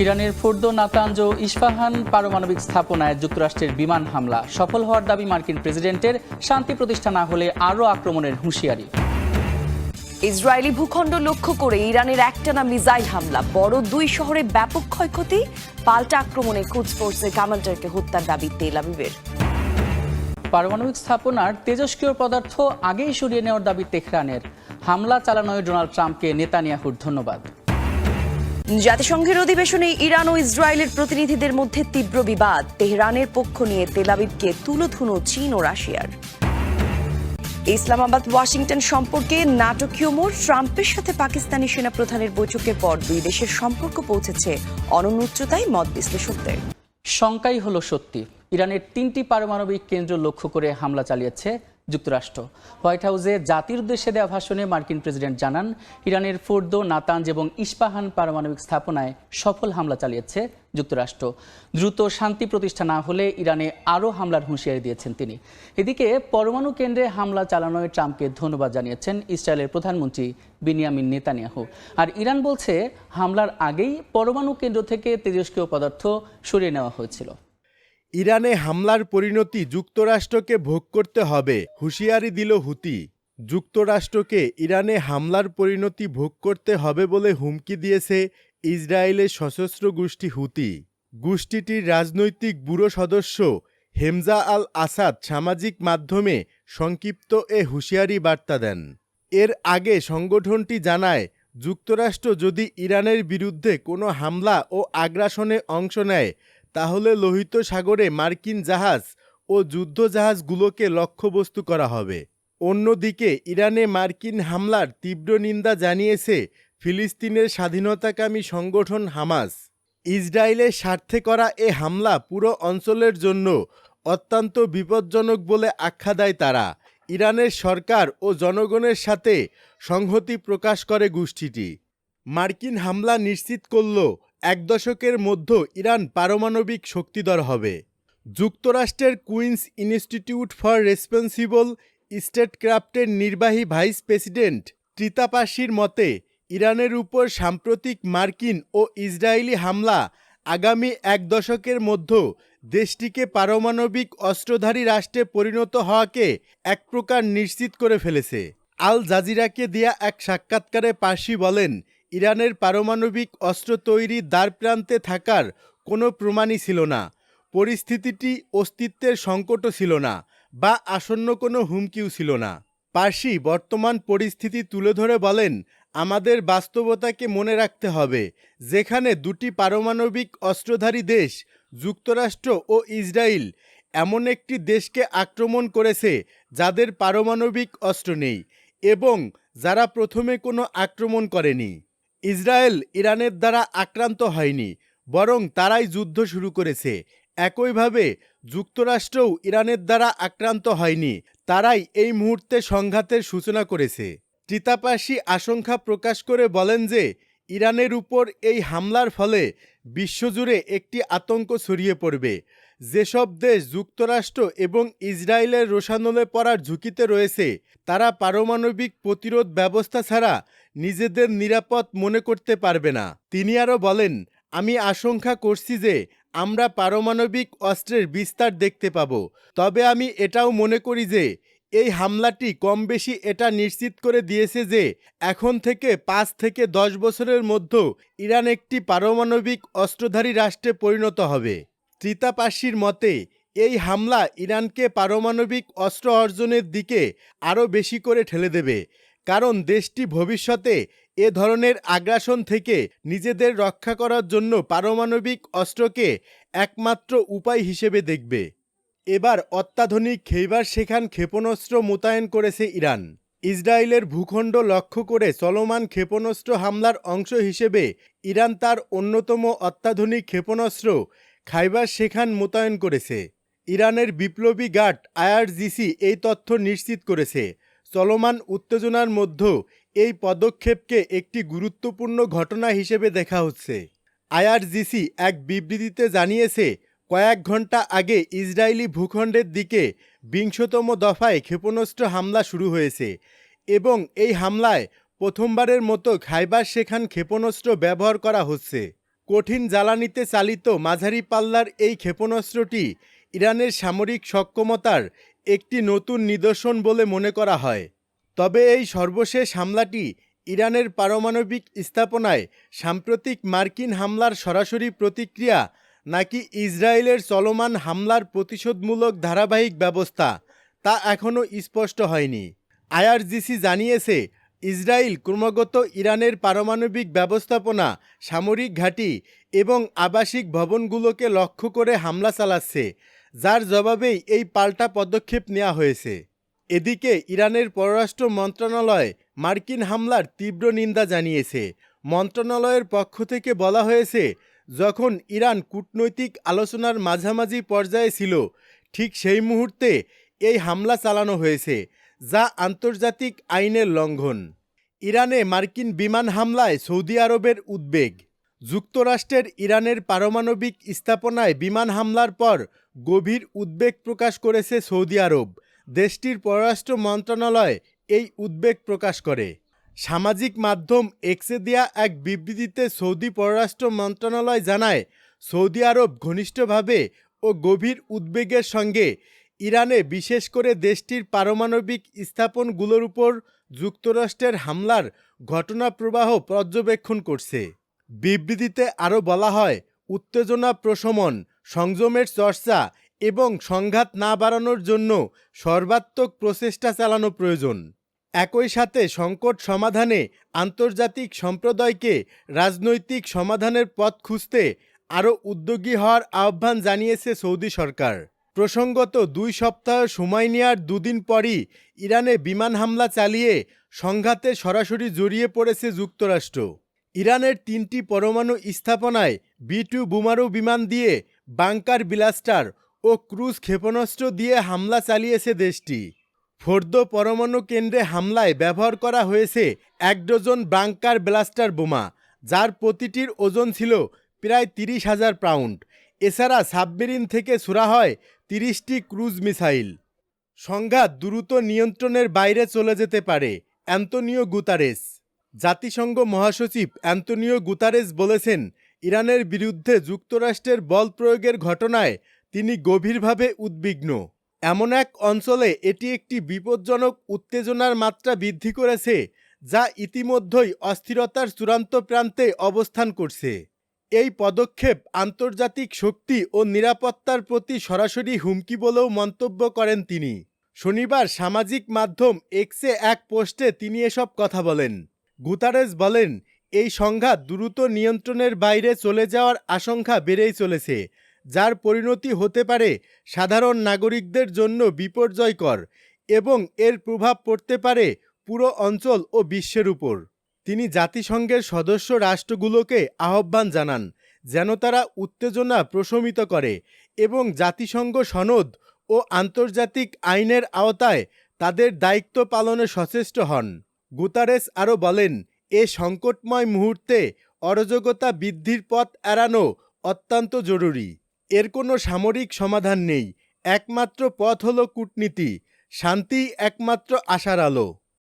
ইরানের Fordow, Natanz ও ইস্পাহান পারমাণবিক স্থাপনায় যুক্তরাষ্ট্রের বিমান হামলা সফল হওয়ার দাবি মার্কিন প্রেসিডেন্টের। শান্তি প্রতিষ্ঠা না হলে আরও আক্রমণের হুঁশিয়ারি। ইসরায়েলি ভূখণ্ড লক্ষ্য করে ইরানের একটানা মিসাইল হামলা, বড় দুই শহরে ব্যাপক ক্ষয়ক্ষতি। পাল্টা আক্রমণে কুদস ফোর্সের কমান্ডারকে হত্যার দাবি তেল আবিবের। পারমাণবিক স্থাপনার তেজস্ক্রিয় পদার্থ আগেই সরিয়ে নেওয়ার দাবি তেহরানের। হামলা চালানোয় ডোনাল্ড ট্রাম্পকে নেতানিয়াহুর ধন্যবাদ। জাতিসংঘের অধিবেশনে ইরান ও ইসরায়েলের প্রতিনিধিদের মধ্যে তীব্র বিবাদ। তেহরানের পক্ষ নিয়ে তেল আবিবকে তুলোধুনো চীন ও রাশিয়ার। ইসলামাবাদ ওয়াশিংটন সম্পর্কে নাটকীয় মোড়। ট্রাম্পের সাথে পাকিস্তানি সেনাপ্রধানের বৈঠকের পর দুই দেশের সম্পর্ক পৌঁছেছে অনন্য উচ্চতায়, মত বিশ্লেষকদের। শঙ্কাই হলো সত্যি। ইরানের 3টি পারমাণবিক কেন্দ্র লক্ষ্য করে হামলা চালিয়েছে যুক্তরাষ্ট্র। হোয়াইট হাউসে জাতির উদ্দেশ্যে দেওয়া ভাষণে মার্কিন প্রেসিডেন্ট জানান, ইরানের ফোর্দো, নাতাঞ্জ এবং ইস্পাহান পারমাণবিক স্থাপনায় সফল হামলা চালিয়েছে যুক্তরাষ্ট্র। দ্রুত শান্তি প্রতিষ্ঠা না হলে ইরানে আরও হামলার হুঁশিয়ারি দিয়েছেন তিনি। এদিকে পরমাণু কেন্দ্রে হামলা চালানোয় ট্রাম্পকে ধন্যবাদ জানিয়েছেন ইসরায়েলের প্রধানমন্ত্রী বিনিয়ামিন নেতানিয়াহু। আর ইরান বলছে, হামলার আগেই পরমাণু কেন্দ্র থেকে তেজস্ক্রিয় পদার্থ সরিয়ে নেওয়া হয়েছিল। ইরানে হামলার পরিণতি যুক্তরাষ্ট্রকে ভোগ করতে হবে, হুঁশিয়ারি দিল হুতি। যুক্তরাষ্ট্রকে ইরানে হামলার পরিণতি ভোগ করতে হবে বলে হুমকি দিয়েছে ইসরায়েলের সশস্ত্র গোষ্ঠী হুতি। গোষ্ঠীটির রাজনৈতিক ব্যুরো সদস্য হেমজা আল আসাদ সামাজিক মাধ্যমে সংক্ষিপ্ত এ হুঁশিয়ারি বার্তা দেন। এর আগে সংগঠনটি জানায়, যুক্তরাষ্ট্র যদি ইরানের বিরুদ্ধে কোনো হামলা ও আগ্রাসনে অংশ নেয়, তাহলে লোহিত সাগরে মার্কিন জাহাজ ও যুদ্ধজাহাজগুলোকে লক্ষ্যবস্তু করা হবে। অন্যদিকে ইরানে মার্কিন হামলার তীব্র নিন্দা জানিয়েছে ফিলিস্তিনের স্বাধীনতাকামী সংগঠন হামাস। ইসরায়েলের স্বার্থে করা এ হামলা পুরো অঞ্চলের জন্য অত্যন্ত বিপজ্জনক বলে আখ্যা দেয় তারা। ইরানের সরকার ও জনগণের সাথে সংহতি প্রকাশ করে গোষ্ঠীটি। মার্কিন হামলা নিশ্চিত করল, 1 দশকের মধ্যে ইরান পারমাণবিক শক্তিধর হবে। যুক্তরাষ্ট্রের কুইন্স ইনস্টিটিউট ফর রেসপন্সিবল স্টেটক্রাফটের নির্বাহী ভাইস প্রেসিডেন্ট ত্রিতাপাশির মতে, ইরানের উপর সাম্প্রতিক মার্কিন ও ইসরায়েলি হামলা আগামী 1 দশকের মধ্যে দেশটিকে পারমাণবিক অস্ত্রধারী রাষ্ট্রে পরিণত হওয়াকে এক প্রকার নিশ্চিত করে ফেলেছে। আল জাজিরাকে দেয়া এক সাক্ষাৎকারে পার্সি বলেন, ইরানের পারমাণবিক অস্ত্র তৈরির দ্বারপ্রান্তে থাকার কোনো প্রমাণই ছিল না। পরিস্থিতিটি অস্তিত্বের সংকটও ছিল না, বা আসন্ন কোনো হুমকিও ছিল না। পার্সি বর্তমান পরিস্থিতি তুলে ধরে বলেন, আমাদের বাস্তবতাকে মনে রাখতে হবে, যেখানে 2টি পারমাণবিক অস্ত্রধারী দেশ, যুক্তরাষ্ট্র ও ইসরায়েল, এমন একটি দেশকে আক্রমণ করেছে যাদের পারমাণবিক অস্ত্র নেই এবং যারা প্রথমে কোনো আক্রমণ করেনি। ইসরায়েল ইরানের দ্বারা আক্রান্ত হয়নি, বরং তারাই যুদ্ধ শুরু করেছে। একইভাবে যুক্তরাষ্ট্রও ইরানের দ্বারা আক্রান্ত হয়নি, তারাই এই মুহূর্তে সংঘাতের সূচনা করেছে। ত্রিতাপাশি আশঙ্কা প্রকাশ করে বলেন যে, ইরানের উপর এই হামলার ফলে বিশ্বজুড়ে একটি আতঙ্ক ছড়িয়ে পড়বে। যেসব দেশ যুক্তরাষ্ট্র এবং ইসরায়েলের রোষানলে পড়ার ঝুঁকিতে রয়েছে, তারা পারমাণবিক প্রতিরোধ ব্যবস্থা ছাড়া নিজেদের নিরাপদ মনে করতে পারবে না। তিনি আরও বলেন, আমি আশঙ্কা করছি যে আমরা পারমাণবিক অস্ত্রের বিস্তার দেখতে পাব। তবে আমি এটাও মনে করি যে এই হামলাটি কম বেশি এটা নিশ্চিত করে দিয়েছে যে এখন থেকে 5 থেকে 10 বছরের মধ্যে ইরান একটি পারমাণবিক অস্ত্রধারী রাষ্ট্রে পরিণত হবে। ত্রিতাপাশির মতে, এই হামলা ইরানকে পারমাণবিক অস্ত্র অর্জনের দিকে আরও বেশি করে ঠেলে দেবে, কারণ দেশটি ভবিষ্যতে এ ধরনের আগ্রাসন থেকে নিজেদের রক্ষা করার জন্য পারমাণবিক অস্ত্রকে একমাত্র উপায় হিসেবে দেখবে। এবার অত্যাধুনিক খেইবার শেখান ক্ষেপণাস্ত্র মোতায়েন করেছে ইরান। ইসরায়েলের ভূখণ্ড লক্ষ্য করে চলমান ক্ষেপণাস্ত্র হামলার অংশ হিসেবে ইরান তার অন্যতম অত্যাধুনিক ক্ষেপণাস্ত্র খাইবার শেখান মোতায়েন করেছে। ইরানের বিপ্লবী গার্ড IRGC এই তথ্য নিশ্চিত করেছে। চলমান উত্তেজনার মধ্যে এই পদক্ষেপকে একটি গুরুত্বপূর্ণ ঘটনা হিসেবে দেখা হচ্ছে। IRGC এক বিবৃতিতে জানিয়েছে, কয়েক ঘন্টা আগে ইসরায়েলি ভূখণ্ডের দিকে 20তম দফায় ক্ষেপণাস্ত্র হামলা শুরু হয়েছে এবং এই হামলায় প্রথমবারের মতো খাইবার শেখান ক্ষেপণাস্ত্র ব্যবহার করা হচ্ছে। কঠিন জ্বালানিতে চালিত মাঝারি পাল্লার এই ক্ষেপণাস্ত্রটি ইরানের সামরিক সক্ষমতার একটি নতুন নিদর্শন বলে মনে করা হয়। তবে এই সর্বশেষ হামলাটি ইরানের পারমাণবিক স্থাপনায় সাম্প্রতিক মার্কিন হামলার সরাসরি প্রতিক্রিয়া নাকি ইসরায়েলের চলমান হামলার প্রতিশোধমূলক ধারাবাহিক ব্যবস্থা তা এখনও স্পষ্ট হয়নি। আইআরজিসি জানিয়েছে, ইসরায়েল ক্রমাগত ইরানের পারমাণবিক ব্যবস্থাপনা, সামরিক ঘাঁটি এবং আবাসিক ভবনগুলোকে লক্ষ্য করে হামলা চালাচ্ছে, যার জবাবেই এই পাল্টা পদক্ষেপ নেওয়া হয়েছে। এদিকে ইরানের পররাষ্ট্র মন্ত্রণালয় মার্কিন হামলার তীব্র নিন্দা জানিয়েছে। মন্ত্রণালয়ের পক্ষ থেকে বলা হয়েছে, যখন ইরান কূটনৈতিক আলোচনার মাঝামাঝি পর্যায়ে ছিল, ঠিক সেই মুহূর্তে এই হামলা চালানো হয়েছে, যা আন্তর্জাতিক আইনের লঙ্ঘন। ইরানে মার্কিন বিমান হামলায় সৌদি আরবের উদ্বেগ। যুক্তরাষ্ট্রের ইরানের পারমাণবিক স্থাপনায় বিমান হামলার পর গভীর উদ্বেগ প্রকাশ করেছে সৌদি আরব। দেশটির পররাষ্ট্র মন্ত্রণালয় এই উদ্বেগ প্রকাশ করে। সামাজিক মাধ্যম এক্সে দেয়া এক বিবৃতিতে সৌদি পররাষ্ট্র মন্ত্রণালয় জানায়, সৌদি আরব ঘনিষ্ঠভাবে ও গভীর উদ্বেগের সঙ্গে ইরানে, বিশেষ করে দেশটির পারমাণবিক স্থাপনগুলোর উপর যুক্তরাষ্ট্রের হামলার ঘটনাপ্রবাহ পর্যবেক্ষণ করছে। বিবৃতিতে আরও বলা হয়, উত্তেজনা প্রশমন, সংযমের চর্চা এবং সংঘাত না বাড়ানোর জন্য সর্বাত্মক প্রচেষ্টা চালানো প্রয়োজন। একই সাথে সংকট সমাধানে আন্তর্জাতিক সম্প্রদায়কে রাজনৈতিক সমাধানের পথ খুঁজতে আরও উদ্যোগী হওয়ার আহ্বান জানিয়েছে সৌদি সরকার। প্রসঙ্গত, 2 সপ্তাহ সময় নেওয়ার দুদিন পরই ইরানে বিমান হামলা চালিয়ে সংঘাতে সরাসরি জড়িয়ে পড়েছে যুক্তরাষ্ট্র। ইরানের 3টি পরমাণু স্থাপনায় B-2 বোমারু বিমান দিয়ে, বাংকার ব্লাস্টার ও ক্রুজ ক্ষেপণাস্ত্র দিয়ে হামলা চালিয়েছে দেশটি। ফোর্দো পরমাণু কেন্দ্রে হামলায় ব্যবহার করা হয়েছে 1 ডজন বাংকার ব্লাস্টার বোমা, যার প্রতিটির ওজন ছিল প্রায় 30,000 পাউন্ড। এছাড়া সাবমেরিন থেকে ছোড়া হয় 30টি ক্রুজ মিসাইল। সংঘাত দ্রুত নিয়ন্ত্রণের বাইরে চলে যেতে পারে, অ্যান্তোনিও গুতারেস। জাতিসংঘ মহাসচিব অ্যান্তোনিও গুতারেস বলেছেন, ইরানের বিরুদ্ধে যুক্তরাষ্ট্রের বল প্রয়োগের ঘটনায় তিনি গভীরভাবে উদ্বিগ্ন। এমন এক অঞ্চলে এটি একটি বিপজ্জনক উত্তেজনার মাত্রা বৃদ্ধি করেছে, যা ইতিমধ্যেই অস্থিরতার চূড়ান্ত প্রান্তে অবস্থান করছে। এই পদক্ষেপ আন্তর্জাতিক শক্তি ও নিরাপত্তার প্রতি সরাসরি হুমকি বলেও মন্তব্য করেন তিনি। শনিবার সামাজিক মাধ্যম এক্সে এক পোস্টে তিনি এসব কথা বলেন। গুতারেস বলেন, এই সংঘাত দ্রুত নিয়ন্ত্রণের বাইরে চলে যাওয়ার আশঙ্কা বেড়েই চলেছে, যার পরিণতি হতে পারে সাধারণ নাগরিকদের জন্য বিপর্যয়কর এবং এর প্রভাব পড়তে পারে পুরো অঞ্চল ও বিশ্বের উপর। তিনি জাতিসংঘের সদস্য রাষ্ট্রগুলোকে আহ্বান জানান যেন তারা উত্তেজনা প্রশমিত করে এবং জাতিসংঘ সনদ ও আন্তর্জাতিক আইনের আওতায় তাদের দায়িত্ব পালনে সচেষ্ট হন। গুতারেস আরও বলেন, এ সংকটময় মুহূর্তে অরাজকতা বৃদ্ধির পথ এড়ানো অত্যন্ত জরুরি। এর কোনো সামরিক সমাধান নেই, একমাত্র পথ হলো কূটনীতি। শান্তি একমাত্র আশার আলো।